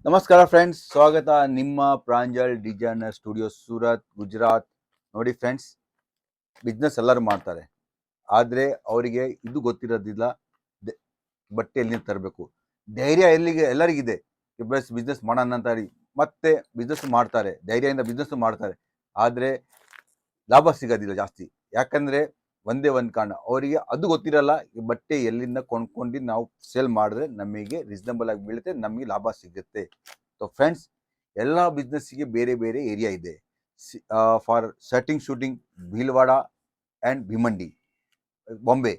ನಮಸ್ಕಾರ ಫ್ರೆಂಡ್ಸ್, ಸ್ವಾಗತ ನಿಮ್ಮ ಪ್ರಾಂಜಲ್ ಡಿಸೈನರ್ ಸ್ಟುಡಿಯೋ ಸೂರತ್, ಗುಜರಾತ್. ನೋಡಿ ಫ್ರೆಂಡ್ಸ್, ಬಿಸ್ನೆಸ್ ಎಲ್ಲರೂ ಮಾಡ್ತಾರೆ, ಆದರೆ ಅವರಿಗೆ ಇದು ಗೊತ್ತಿರೋದಿಲ್ಲ. ಬಟ್ಟೆ ಎಲ್ಲಿಂದ ತರಬೇಕು, ಧೈರ್ಯ ಎಲ್ಲಿಗೆ ಎಲ್ಲರಿಗಿದೆ. ಬಿಸ್ನೆಸ್ ಮಾಡೋಣ ಅಂತ ಹೇಳಿ ಮತ್ತೆ ಬಿಸ್ನೆಸ್ ಮಾಡ್ತಾರೆ, ಧೈರ್ಯದಿಂದ ಬಿಸ್ನೆಸ್ ಮಾಡ್ತಾರೆ, ಆದರೆ ಲಾಭ ಸಿಗೋದಿಲ್ಲ ಜಾಸ್ತಿ. ಯಾಕಂದರೆ ಒಂದೇ ಒಂದು ಕಾರಣ, ಅವರಿಗೆ ಅದು ಗೊತ್ತಿರಲ್ಲ. ಈ ಬಟ್ಟೆ ಎಲ್ಲಿಂದ ಕೊಂಡ್ಕೊಂಡು ನಾವು ಸೇಲ್ ಮಾಡಿದ್ರೆ ನಮಗೆ ರೀಸನಬಲ್ ಆಗಿ ಬೀಳುತ್ತೆ, ನಮಗೆ ಲಾಭ ಸಿಗುತ್ತೆ. ಸೊ ಫ್ರೆಂಡ್ಸ್, ಎಲ್ಲ ಬಿಸ್ನೆಸ್ಸಿಗೆ ಬೇರೆ ಬೇರೆ ಏರಿಯಾ ಇದೆ. For shirting suiting Bhilwara and Bhiwandi, Bombay.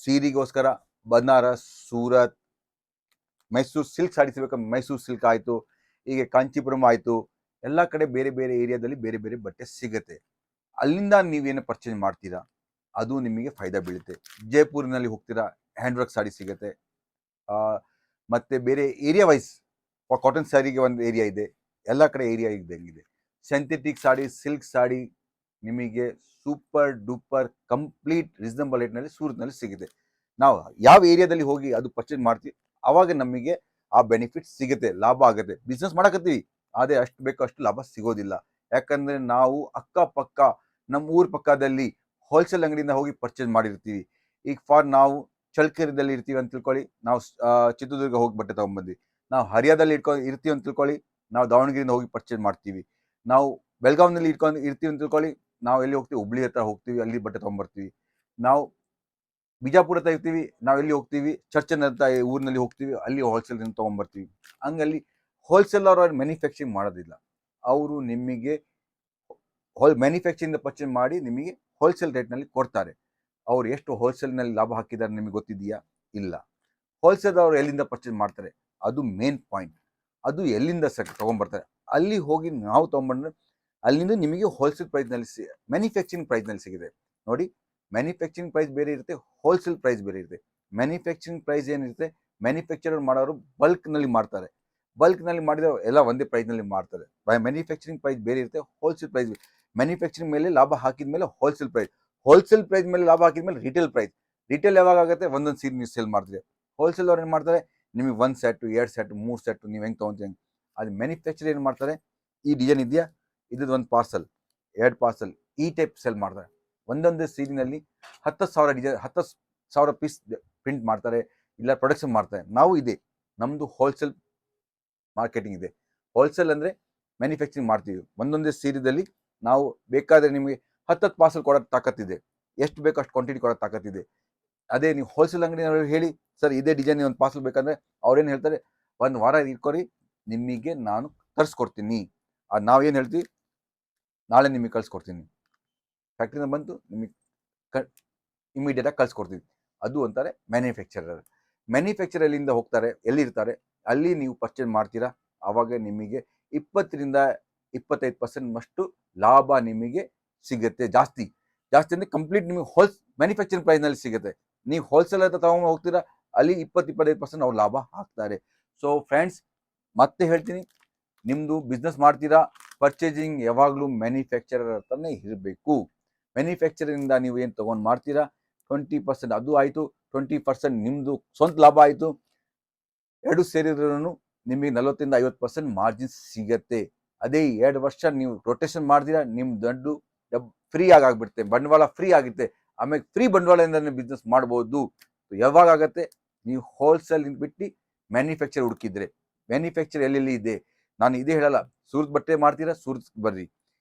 ಸೀರೆಗೋಸ್ಕರ ಬನಾರಸ್, ಸೂರತ್, ಮೈಸೂರು ಸಿಲ್ಕ್ ಸಾಡಿ ಸಿಗಬೇಕು, ಮೈಸೂರು ಸಿಲ್ಕ್ ಆಯಿತು, ಹೀಗೆ ಕಾಂಚೀಪುರಂ ಆಯಿತು. ಎಲ್ಲ ಕಡೆ ಬೇರೆ ಬೇರೆ ಏರಿಯಾದಲ್ಲಿ ಬೇರೆ ಬೇರೆ ಬಟ್ಟೆ ಸಿಗುತ್ತೆ. ಅಲ್ಲಿಂದ ನೀವೇನು ಪರ್ಚೇಸ್ ಮಾಡ್ತೀರಾ ಅದು ನಿಮಗೆ ಫೈದಾ ಬೀಳುತ್ತೆ. ಜೈಪುರ್ನಲ್ಲಿ ಹೋಗ್ತೀರಾ, ಹ್ಯಾಂಡ್ ವರ್ಕ್ ಸಾಡಿ ಸಿಗುತ್ತೆ. ಮತ್ತು ಬೇರೆ ಏರಿಯಾ ವೈಸ್ ಕಾಟನ್ ಸ್ಯಾರಿಗೆ ಒಂದು ಏರಿಯಾ ಇದೆ, ಎಲ್ಲ ಕಡೆ ಏರಿಯಾ ಇದ್ದಂಗಿದೆ. ಸಿಂಥೆಟಿಕ್ ಸಾಡಿ, ಸಿಲ್ಕ್ ಸಾಡಿ ನಿಮಗೆ ಸೂಪರ್ ಡೂಪರ್ ಕಂಪ್ಲೀಟ್ ರೀಸನಬಲ್ ರೇಟ್ನಲ್ಲಿ ಸೂರತ್ನಲ್ಲಿ ಸಿಗುತ್ತೆ. ನಾವು ಯಾವ ಏರಿಯಾದಲ್ಲಿ ಹೋಗಿ ಅದು ಪರ್ಚೇಸ್ ಮಾಡ್ತೀವಿ ಆವಾಗ ನಮಗೆ ಆ ಬೆನಿಫಿಟ್ ಸಿಗುತ್ತೆ, ಲಾಭ ಆಗುತ್ತೆ. ಬಿಸ್ನೆಸ್ ಮಾಡಕತ್ತೀವಿ, ಆದರೆ ಅಷ್ಟು ಬೇಕು ಅಷ್ಟು ಲಾಭ ಸಿಗೋದಿಲ್ಲ. ಯಾಕಂದರೆ ನಾವು ಅಕ್ಕಪಕ್ಕ ನಮ್ಮ ಊರ ಪಕ್ಕದಲ್ಲಿ ಹೋಲ್ಸೇಲ್ ಅಂಗಡಿಯಿಂದ ಹೋಗಿ ಪರ್ಚೇಸ್ ಮಾಡಿರ್ತೀವಿ. ಈಗ ಫಾರ್ ನಾವು ಚಳ್ಳಕೆರೆದಲ್ಲಿ ಇರ್ತೀವಿ ಅಂತ ತಿಳ್ಕೊಳ್ಳಿ, ನಾವು ಚಿತ್ರದುರ್ಗ ಹೋಗಿ ಬಟ್ಟೆ ತೊಗೊಂಡ್ಬಂದ್ವಿ. ನಾವು ಹರಿಯಾದಲ್ಲಿ ಇರ್ತೀವಿ ಅಂತ ತಿಳ್ಕೊಳ್ಳಿ, ನಾವು ದಾವಣಗೆರೆಯಿಂದ ಹೋಗಿ ಪರ್ಚೇಸ್ ಮಾಡ್ತೀವಿ. ನಾವು ಬೆಳಗಾವಿನಲ್ಲಿ ಇರ್ತೀವಿ ಅಂತ ತಿಳ್ಕೊಳ್ಳಿ, ನಾವು ಎಲ್ಲಿ ಹೋಗ್ತೀವಿ, ಹುಬ್ಳಿ ಹತ್ರ ಹೋಗ್ತೀವಿ, ಅಲ್ಲಿ ಬಟ್ಟೆ ತೊಗೊಂಬರ್ತೀವಿ. ನಾವು ಬಿಜಾಪುರ ಹತ್ರ ಇರ್ತೀವಿ, ನಾವು ಎಲ್ಲಿ ಹೋಗ್ತೀವಿ, ಚರ್ಚನ್ ಅಂತ ಊರಿನಲ್ಲಿ ಹೋಗ್ತೀವಿ, ಅಲ್ಲಿ ಹೋಲ್ಸೇಲ್ನಿಂದ ತೊಗೊಂಬರ್ತೀವಿ. ಹಂಗಲ್ಲಿ ಹೋಲ್ಸೇಲರ್ ಅವ್ರು ಮ್ಯಾನುಫ್ಯಾಕ್ಚರಿಂಗ್ ಮಾಡೋದಿಲ್ಲ, ಅವರು ನಿಮಗೆ ಮ್ಯಾನುಫ್ಯಾಕ್ಚರಿಂಗ್ ಪರ್ಚೇಸ್ ಮಾಡಿ ನಿಮಗೆ ಹೋಲ್ಸೇಲ್ ರೇಟ್ನಲ್ಲಿ ಕೊಡ್ತಾರೆ. ಅವ್ರು ಎಷ್ಟು ಹೋಲ್ಸೇಲ್ನಲ್ಲಿ ಲಾಭ ಹಾಕಿದ್ದಾರೆ ನಿಮಗೆ ಗೊತ್ತಿದೆಯಾ? ಇಲ್ಲ. ಹೋಲ್ಸೇಲ್ ಅವರು ಎಲ್ಲಿಂದ ಪರ್ಚೇಸ್ ಮಾಡ್ತಾರೆ ಅದು ಮೇನ್ ಪಾಯಿಂಟ್. ಅದು ಎಲ್ಲಿಂದ ತೊಗೊಂಬರ್ತಾರೆ, ಅಲ್ಲಿ ಹೋಗಿ ನಾವು ತೊಗೊಂಬಂದ್ರೆ ಅಲ್ಲಿಂದ ನಿಮಗೆ ಹೋಲ್ಸೇಲ್ ಪ್ರೈಸ್ನಲ್ಲಿ ಮ್ಯಾನುಫ್ಯಾಕ್ಚರಿಂಗ್ ಪ್ರೈಸ್ನಲ್ಲಿ ಸಿಗಿದೆ. ನೋಡಿ, ಮ್ಯಾನುಫ್ಯಾಕ್ಚರಿಂಗ್ ಪ್ರೈಸ್ ಬೇರೆ ಇರುತ್ತೆ, ಹೋಲ್ಸೇಲ್ ಪ್ರೈಸ್ ಬೇರೆ ಇರುತ್ತೆ. ಮ್ಯಾನುಫ್ಯಾಕ್ಚರಿಂಗ್ ಪ್ರೈಸ್ ಏನಿರುತ್ತೆ, ಮ್ಯಾನುಫ್ಯಾಕ್ಚರರ್ ಮಾಡೋರು ಬಲ್ಕ್ನಲ್ಲಿ ಮಾಡ್ತಾರೆ, ಬಲ್ಕ್ನಲ್ಲಿ ಮಾಡಿದ್ರೆ ಎಲ್ಲ ಒಂದೇ ಪ್ರೈಸ್ನಲ್ಲಿ ಮಾಡ್ತಾರೆ. ಮ್ಯಾನುಫ್ಯಾಕ್ಚರಿಂಗ್ ಪ್ರೈಸ್ ಬೇರೆ ಇರುತ್ತೆ, ಹೋಲ್ಸೇಲ್ ಪ್ರೈಸ್. ಮ್ಯಾನುಫ್ಯಾಕ್ಚರಿಂಗ್ ಮೇಲೆ ಲಾಭ ಹಾಕಿದ ಮೇಲೆ ಹೋಲ್ಸೇಲ್ ಪ್ರೈಸ್, ಹೋಲ್ಸೇಲ್ ಪ್ರೈಸ್ ಮೇಲೆ ಲಾಭ ಹಾಕಿದ ಮೇಲೆ ರಿಟೇಲ್ ಪ್ರೈಸ್. ರಿಟೇಲ್ ಯಾವಾಗ ಆಗುತ್ತೆ, ಒಂದೊಂದು ಸೀರೆ ನೀವು ಸೇಲ್ ಮಾಡ್ತೀರಿ. ಹೋಲ್ಸೇಲ್ ಅವ್ರು ಏನು ಮಾಡ್ತಾರೆ, ನಿಮಗೆ 1 ಸೆಟ್, 2 ಸೆಟ್, 3 ಸೆಟ್ ನೀವು ಹೆಂಗೆ ತೊಗೊತೀವಿ. ಅದು ಮ್ಯಾನುಫ್ಯಾಕ್ಚರ್ ಏನು ಮಾಡ್ತಾರೆ, ಈ ಡಿಸೈನ್ ಇದೆಯಾ, ಇದ್ದು ಒಂದು ಪಾರ್ಸಲ್, 2 ಪಾರ್ಸಲ್, ಈ ಟೈಪ್ ಸೆಲ್ ಮಾಡ್ತಾರೆ. ಒಂದೊಂದೇ ಸೀರಿನಲ್ಲಿ 10,000 ಡಿಸೈನ್, 10,000 ಪೀಸ್ ಪ್ರಿಂಟ್ ಮಾಡ್ತಾರೆ, ಇಲ್ಲ ಪ್ರೊಡಕ್ಷನ್ ಮಾಡ್ತಾರೆ. ನಾವು ಇದೆ, ನಮ್ಮದು ಹೋಲ್ಸೇಲ್ ಮಾರ್ಕೆಟಿಂಗ್ ಇದೆ. ಹೋಲ್ಸೇಲ್ ಅಂದರೆ ಮ್ಯಾನುಫ್ಯಾಕ್ಚರಿಂಗ್ ಮಾಡ್ತೀವಿ. ಒಂದೊಂದೇ ಸೀರೆದಲ್ಲಿ ನಾವು ಬೇಕಾದರೆ ನಿಮಗೆ 10 ಪಾರ್ಸಲ್ ಕೊಡೋ ತಾಕತ್ತಿದೆ, ಎಷ್ಟು ಬೇಕೋ ಅಷ್ಟು ಕ್ವಾಂಟಿಟಿ ಕೊಡೋ ತಾಕತ್ತಿದೆ. ಅದೇ ನೀವು ಹೋಲ್ಸೇಲ್ ಅಂಗಡಿನವ್ರು ಹೇಳಿ, ಸರ್ ಇದೇ ಡಿಸೈನ್ ಒಂದು ಪಾರ್ಸಲ್ ಬೇಕಂದ್ರೆ ಅವ್ರೇನು ಹೇಳ್ತಾರೆ, ಒಂದು ವಾರ ಇಟ್ಕೊರಿ, ನಿಮಗೆ ನಾನು ತರಿಸ್ಕೊಡ್ತೀನಿ. ಅದು ನಾವೇನು ಹೇಳ್ತೀವಿ, ನಾಳೆ ನಿಮಗೆ ಕಳಿಸ್ಕೊಡ್ತೀನಿ, ಫ್ಯಾಕ್ಟ್ರಿಯಿಂದ ಬಂತು ನಿಮಗೆ ಇಮಿಡಿಯೇಟಾಗಿ ಕಳಿಸ್ಕೊಡ್ತೀವಿ. ಅದು ಅಂತಾರೆ ಮ್ಯಾನುಫ್ಯಾಕ್ಚರರ್. ಮ್ಯಾನುಫ್ಯಾಕ್ಚರಲ್ಲಿಂದ ಹೋಗ್ತಾರೆ, ಎಲ್ಲಿರ್ತಾರೆ ಅಲ್ಲಿ ನೀವು ಪರ್ಚೇಸ್ ಮಾಡ್ತೀರಾ, ಆವಾಗ ನಿಮಗೆ 20-25% ಲಾಭ ನಿಮಗೆ ಸಿಗುತ್ತೆ. ಜಾಸ್ತಿ ಅಂದರೆ ಕಂಪ್ಲೀಟ್ ನಿಮಗೆ ಮ್ಯಾನುಫ್ಯಾಕ್ಚರಿಂಗ್ ಪ್ರೈಸ್ನಲ್ಲಿ ಸಿಗುತ್ತೆ. ನೀವು ಹೋಲ್ಸೇಲ್ ಹತ್ರ ತಗೊಂಡು ಹೋಗ್ತೀರಾ, ಅಲ್ಲಿ 20-25% ಅವ್ರು ಲಾಭ ಹಾಕ್ತಾರೆ. ಸೊ ಫ್ರೆಂಡ್ಸ್, ಮತ್ತೆ ಹೇಳ್ತೀನಿ, ನಿಮ್ಮದು ಬಿಸ್ನೆಸ್ ಮಾಡ್ತೀರಾ, ಪರ್ಚೇಸಿಂಗ್ ಯಾವಾಗಲೂ ಮ್ಯಾನುಫ್ಯಾಕ್ಚರರ್ ಹತ್ರನೇ ಇರಬೇಕು. ಮ್ಯಾನುಫ್ಯಾಕ್ಚರಿಂಗಿಂದ ನೀವು ಏನು ತೊಗೊಂಡು ಮಾಡ್ತೀರಾ, 20% ಅದು ಆಯಿತು, 20% ನಿಮ್ಮದು ಸ್ವಂತ ಲಾಭ ಆಯಿತು. ಎರಡು ಸೇರಿದ್ರೂ ನಿಮಗೆ 40-50% ಮಾರ್ಜಿನ್ ಸಿಗತ್ತೆ. ಅದೇ 2 ವರ್ಷ ನೀವು ರೊಟೇಷನ್ ಮಾಡ್ತೀರಾ, ನಿಮ್ಮ ದುಡ್ಡು ಫ್ರೀ ಆಗಿಬಿಡುತ್ತೆ, ಬಂಡವಾಳ ಫ್ರೀ ಆಗುತ್ತೆ. ಆಮೇಲೆ ಫ್ರೀ ಬಂಡವಾಳದಿಂದ ಬಿಸ್ನೆಸ್ ಮಾಡ್ಬೋದು. ಯಾವಾಗ ಆಗುತ್ತೆ, ನೀವು ಹೋಲ್ಸೇಲ್ ಬಿಟ್ಟು ಮ್ಯಾನುಫ್ಯಾಕ್ಚರ್ ಹುಡುಕಿದ್ರೆ. ಮ್ಯಾನುಫ್ಯಾಕ್ಚರ್ ಎಲ್ಲೆಲ್ಲಿ ಇದೆ ನಾನು ಇದೇ ಹೇಳಲ್ಲ. ಸೂರತ್ ಬಟ್ಟೆ ಮಾಡ್ತೀರಾ, ಸೂರತ್ ಬರ್ರಿ.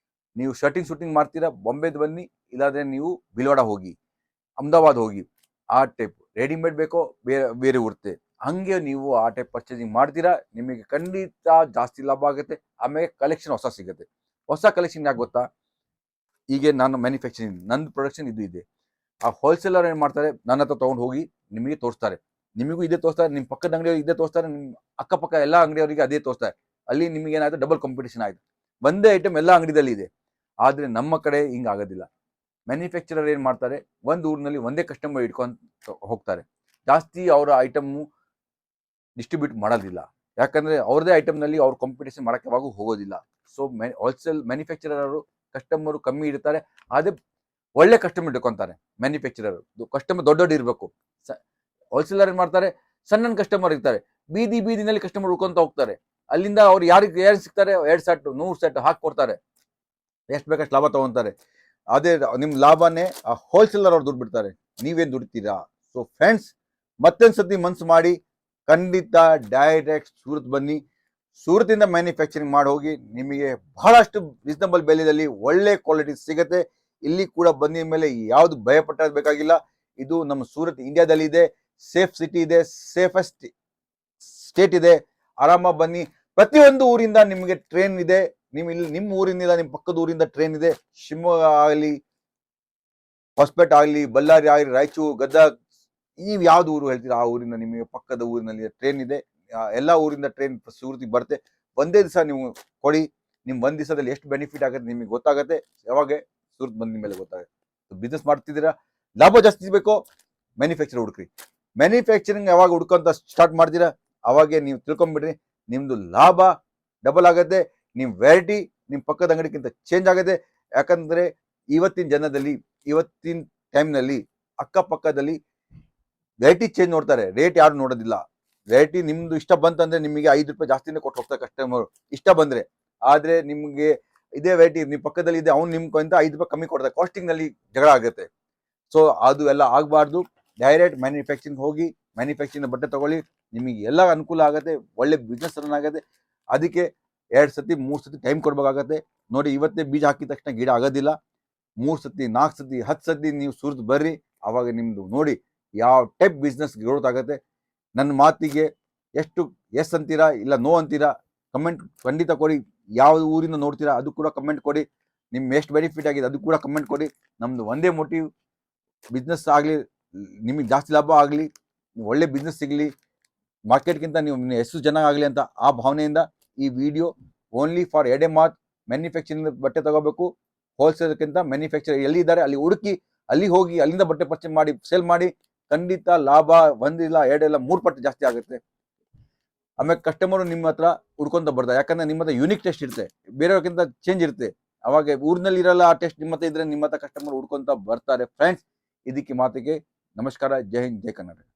ನೀವು ಶರ್ಟಿಂಗ್ ಶೂಟಿಂಗ್ ಮಾಡ್ತೀರಾ, ಬಾಂಬೆದು ಬನ್ನಿ, ಇಲ್ಲಾಂದರೆ ನೀವು ಬಿಲ್ವಾಡ ಹೋಗಿ, ಅಹಮದಾಬಾದ್ ಹೋಗಿ. ಆ ಟೈಪ್ ರೆಡಿಮೇಡ್ ಬೇಕೋ ಬೇರೆ ಬೇರೆ ಉಡುತ್ತೆ, ಹಂಗೆ ನೀವು ಆ ಟೈಪ್ ಪರ್ಚೇಸಿಂಗ್ ಮಾಡ್ತೀರಾ, ನಿಮಗೆ ಖಂಡಿತ ಜಾಸ್ತಿ ಲಾಭ ಆಗುತ್ತೆ. ಆಮೇಲೆ ಕಲೆಕ್ಷನ್ ಹೊಸ ಸಿಗುತ್ತೆ. ಹೊಸ ಕಲೆಕ್ಷನ್ ಯಾಕೆ ಗೊತ್ತಾ, ಈಗ ನಾನು ಮ್ಯಾನುಫ್ಯಾಕ್ಚರಿಂಗ್, ನಂದು ಪ್ರೊಡಕ್ಷನ್ ಇದು ಇದೆ. ಆ ಹೋಲ್ಸೇಲರ್ ಏನು ಮಾಡ್ತಾರೆ, ನನ್ನ ಹತ್ರ ತೊಗೊಂಡು ಹೋಗಿ ನಿಮಗೆ ತೋರಿಸ್ತಾರೆ, ನಿಮಗೂ ಇದೇ ತೋರಿಸ್ತಾರೆ, ನಿಮ್ಮ ಪಕ್ಕದ ಅಂಗಡಿಯವ್ರಿಗೆ ಇದೇ ತೋರಿಸ್ತಾರೆ, ನಿಮ್ಮ ಅಕ್ಕಪಕ್ಕ ಎಲ್ಲ ಅಂಗಡಿಯವರಿಗೆ ಅದೇ ತೋರಿಸ್ತಾರೆ. ಅಲ್ಲಿ ನಿಮಗೆ ಏನಾಯಿತು, ಡಬಲ್ ಕಾಂಪಿಟೇಷನ್ ಆಯಿತು. ಒಂದೇ ಐಟಮ್ ಎಲ್ಲ ಅಂಗಡಿಯಲ್ಲಿ ಇದೆ. ಆದರೆ ನಮ್ಮ ಕಡೆ ಹಿಂಗೆ ಆಗೋದಿಲ್ಲ. ಮ್ಯಾನುಫ್ಯಾಕ್ಚರರ್ ಏನು ಮಾಡ್ತಾರೆ, ಒಂದು ಊರಿನಲ್ಲಿ ಒಂದೇ ಕಸ್ಟಮರ್ ಇಟ್ಕೊಂಡು ಹೋಗ್ತಾರೆ, ಜಾಸ್ತಿ ಅವರ ಐಟಮ್ಮು ಡಿಸ್ಟ್ರಿಬ್ಯೂಟ್ ಮಾಡೋದಿಲ್ಲ. ಯಾಕಂದರೆ ಅವ್ರದೇ ಐಟಮ್ನಲ್ಲಿ ಅವ್ರು ಕಾಂಪಿಟೇಷನ್ ಮಾಡೋಕ್ಕೆ ಯಾವಾಗೂ ಹೋಗೋದಿಲ್ಲ. ಸೊ ಹೋಲ್ಸೇಲ್ ಮ್ಯಾನುಫ್ಯಾಕ್ಚರರು ಕಸ್ಟಮರು ಕಮ್ಮಿ ಇರ್ತಾರೆ, ಅದೇ ಒಳ್ಳೆ ಕಸ್ಟಮರ್ ಇಟ್ಕೊತಾರೆ. ಮ್ಯಾನುಫ್ಯಾಕ್ಚರರ್ ಕಸ್ಟಮರ್ ದೊಡ್ಡ ಇರಬೇಕು. ಹೋಲ್ಸೇಲರ್ ಏನು ಮಾಡ್ತಾರೆ, ಸಣ್ಣ ಕಸ್ಟಮರ್ ಇರ್ತಾರೆ, ಬೀದಿನಲ್ಲಿ ಕಸ್ಟಮರ್ ಉಳ್ಕೊತ ಹೋಗ್ತಾರೆ. ಅಲ್ಲಿಂದ ಅವ್ರು ಯಾರು ಸಿಗ್ತಾರೆ, 2 ಸೆಟ್ 100 ಸೆಟ್ ಹಾಕೊಡ್ತಾರೆ, ಎಷ್ಟು ಬೇಕಷ್ಟು ಲಾಭ ತಗೊಂತಾರೆ. ಅದೇ ನಿಮ್ ಲಾಭನೇ ಹೋಲ್ಸೇಲರ್ ಅವ್ರು ದುಡ್ಡು ಬಿಡ್ತಾರೆ, ನೀವೇನ್ ದುಡಿತೀರಾ? ಸೊ ಫ್ರೆಂಡ್ಸ್, ಮತ್ತೊಂದ್ಸತಿ ಮನ್ಸು ಮಾಡಿ ಖಂಡಿತ ಡೈರೆಕ್ಟ್ ಸೂರತ್ ಬನ್ನಿ. ಸೂರತಿಂದ ಮ್ಯಾನುಫ್ಯಾಕ್ಚರಿಂಗ್ ಮಾಡಿ ಹೋಗಿ, ನಿಮಗೆ ಬಹಳಷ್ಟು ರೀಸನಬಲ್ ಬೆಲೆಯಲ್ಲಿ ಒಳ್ಳೆ ಕ್ವಾಲಿಟಿ ಸಿಗುತ್ತೆ. ಇಲ್ಲಿ ಕೂಡ ಬಂದ ಮೇಲೆ ಯಾವ್ದು ಭಯ ಬೇಕಾಗಿಲ್ಲ. ಇದು ನಮ್ಮ ಸೂರತ್ ಇಂಡಿಯಾದಲ್ಲಿ ಇದೆ, ಸೇಫ್ ಸಿಟಿ ಇದೆ, ಸೇಫೆಸ್ಟ್ ಸ್ಟೇಟ್ ಇದೆ. ಆರಾಮಾಗಿ ಬನ್ನಿ. ಪ್ರತಿಯೊಂದು ಊರಿಂದ ನಿಮಗೆ ಟ್ರೈನ್ ಇದೆ. ನಿಮ್ಮ ಊರಿಂದ, ನಿಮ್ಮ ಪಕ್ಕದ ಊರಿಂದ ಟ್ರೈನ್ ಇದೆ. ಶಿವಮೊಗ್ಗ ಆಗಲಿ, ಹೊಸಪೇಟೆ ಆಗಲಿ, ಬಳ್ಳಾರಿ ಆಗಲಿ, ರಾಯಚೂರು, ಗದಗ, ನೀವು ಯಾವ್ದು ಊರು ಹೇಳ್ತೀರಾ ಆ ಊರಿಂದ ನಿಮಗೆ ಪಕ್ಕದ ಊರಿನಲ್ಲಿ ಟ್ರೈನ್ ಇದೆ. ಎಲ್ಲಾ ಊರಿಂದ ಟ್ರೈನ್ ಸೂರತಿಗೆ ಬರುತ್ತೆ. ಒಂದೇ ದಿವಸ ನೀವು ಕೊಡಿ, ನಿಮ್ ಒಂದ್ ದಿವಸದಲ್ಲಿ ಎಷ್ಟು ಬೆನಿಫಿಟ್ ಆಗುತ್ತೆ ನಿಮಗೆ ಗೊತ್ತಾಗುತ್ತೆ. ಯಾವಾಗ ಸೂರತ್ ಬಂದ ಮೇಲೆ ಗೊತ್ತಾಗುತ್ತೆ. ಬಿಸ್ನೆಸ್ ಮಾಡ್ತಿದ್ದೀರಾ, ಲಾಭ ಜಾಸ್ತಿ ಬೇಕು, ಮ್ಯಾನುಫ್ಯಾಕ್ಚರ್ ಹುಡುಕ್ರಿ. ಮ್ಯಾನುಫ್ಯಾಕ್ಚರಿಂಗ್ ಯಾವಾಗ ಹುಡ್ಕೊಂತ ಸ್ಟಾರ್ಟ್ ಮಾಡ್ತೀರಾ ಅವಾಗೆ ನೀವು ತಿಳ್ಕೊಂಡ್ಬಿಡ್ರಿ, ನಿಮ್ದು ಲಾಭ ಡಬಲ್ ಆಗುತ್ತೆ. ನಿಮ್ ವೆರೈಟಿ ನಿಮ್ ಪಕ್ಕದ ಅಂಗಡಿಗಿಂತ ಚೇಂಜ್ ಆಗುತ್ತೆ. ಯಾಕಂದ್ರೆ ಇವತ್ತಿನ ಟೈಮ್ನಲ್ಲಿ ಅಕ್ಕಪಕ್ಕದಲ್ಲಿ ವೆರೈಟಿ ಚೇಂಜ್ ನೋಡ್ತಾರೆ, ರೇಟ್ ಯಾರು ನೋಡೋದಿಲ್ಲ. ವೆರೈಟಿ ನಿಮ್ದು ಇಷ್ಟ ಬಂತಂದ್ರೆ ನಿಮಗೆ 5 ರೂಪಾಯಿ ಜಾಸ್ತಿನೇ ಕೊಟ್ಟು ಹೋಗ್ತಾರೆ ಕಸ್ಟಮರ್, ಇಷ್ಟ ಬಂದ್ರೆ. ಆದ್ರೆ ನಿಮ್ಗೆ ಇದೇ ವೆರೈಟಿ ನಿಮ್ ಪಕ್ಕದಲ್ಲಿ ಇದೆ, ಅವ್ನು ನಿಮ್ಗಿಂತ 5 ರೂಪಾಯಿ ಕಮ್ಮಿ ಕೊಡ್ತಾರೆ, ಕಾಸ್ಟಿಂಗ್ ನಲ್ಲಿ ಜಗಳ ಆಗುತ್ತೆ. ಸೊ ಅದು ಎಲ್ಲ ಆಗಬಾರ್ದು. ಡೈರೆಕ್ಟ್ ಮ್ಯಾನುಫ್ಯಾಕ್ಚರಿಂಗ್ ಹೋಗಿ ಮ್ಯಾನುಫ್ಯಾಕ್ಚರಿಂಗ್ ಬಟ್ಟೆ ತಗೊಳ್ಳಿ, ನಿಮಗೆ ಎಲ್ಲ ಅನುಕೂಲ ಆಗುತ್ತೆ, ಒಳ್ಳೆ ಬಿಸ್ನೆಸ್ ರನ್ ಆಗುತ್ತೆ. ಅದಕ್ಕೆ 2 ಸತಿ 3 ಸತಿ ಟೈಮ್ ಕೊಡ್ಬೇಕಾಗತ್ತೆ. ನೋಡಿ, ಇವತ್ತೇ ಬೀಜ ಹಾಕಿದ ತಕ್ಷಣ ಗಿಡ ಆಗೋದಿಲ್ಲ. 3 ಸತಿ 4 ಸತಿ 10 ಸತಿ ನೀವು ಸುರಿದು ಬರ್ರಿ, ಅವಾಗ ನಿಮ್ದು ನೋಡಿ ಯಾವ ಟೈಪ್ ಬಿಸ್ನೆಸ್ ಗ್ರೋತ್ ಆಗುತ್ತೆ. ನನ್ನ ಮಾತಿಗೆ ಎಷ್ಟು ಎಸ್ ಅಂತೀರಾ ಇಲ್ಲ ನೋ ಅಂತೀರಾ ಕಮೆಂಟ್ ಖಂಡಿತ ಕೊಡಿ. ಯಾವ ಊರಿಂದ ನೋಡ್ತೀರಾ ಅದು ಕೂಡ ಕಮೆಂಟ್ ಕೊಡಿ. ನಿಮ್ಗೆ ಎಷ್ಟು ಬೆನಿಫಿಟ್ ಆಗಿದೆ ಅದು ಕೂಡ ಕಮೆಂಟ್ ಕೊಡಿ. ನಮ್ದು ಒಂದೇ ಮೋಟಿವ್, ಬಿಸ್ನೆಸ್ ಆಗಲಿ, ನಿಮಗೆ ಜಾಸ್ತಿ ಲಾಭ ಆಗಲಿ, ಒಳ್ಳೆ ಬಿಸ್ನೆಸ್ ಸಿಗಲಿ, ಮಾರ್ಕೆಟ್ಗಿಂತ ನೀವು ಎಷ್ಟು ಜನ ಆಗಲಿ ಅಂತ ಆ ಭಾವನೆಯಿಂದ ಈ ವಿಡಿಯೋ ಓನ್ಲಿ ಫಾರ್ ಎಡೆ ಮಾತ್. ಮ್ಯಾನುಫ್ಯಾಕ್ಚರಿಂಗ್ ಬಟ್ಟೆ ತಗೋಬೇಕು, ಹೋಲ್ಸೇಲ್ಗಿಂತ ಮ್ಯಾನುಫ್ಯಾಕ್ಚರ್ ಎಲ್ಲಿದ್ದಾರೆ ಅಲ್ಲಿ ಹುಡುಕಿ, ಅಲ್ಲಿ ಹೋಗಿ ಅಲ್ಲಿಂದ ಬಟ್ಟೆ ಪರ್ಚೇಸ್ ಮಾಡಿ ಸೇಲ್ ಮಾಡಿ. ಖಂಡಿತ ಲಾಭ ಒಂದಿಲ್ಲ 2 ಇಲ್ಲ 3 ಪಟ್ಟು ಜಾಸ್ತಿ ಆಗುತ್ತೆ. ಆಮೇಲೆ ಕಸ್ಟಮರ್ ನಿಮ್ಮ ಹತ್ರ ಹುಡ್ಕೊಂತ ಬರ್ತಾರೆ, ಯಾಕಂದ್ರೆ ನಿಮ್ಮ ಹತ್ರ ಯೂನಿಕ್ ಟೆಸ್ಟ್ ಇರುತ್ತೆ, ಬೇರೆಯವ್ರಿಗಿಂತ ಚೇಂಜ್ ಇರುತ್ತೆ. ಅವಾಗ ಊರಿನಲ್ಲಿ ಇರಲ್ಲ ಆ ಟೆಸ್ಟ್, ನಿಮ್ಮ ಹತ್ರ ಇದ್ರೆ ನಿಮ್ಮ ಹತ್ರ ಕಸ್ಟಮರ್ ಹುಡ್ಕೊಂತ ಬರ್ತಾರೆ. ಫ್ರೆಂಡ್ಸ್, ಇದಕ್ಕೆ ಮಾತಿಗೆ ನಮಸ್ಕಾರ. ಜೈ ಹಿಂದ್, ಜೈ ಕರ್ನಾಟಕ.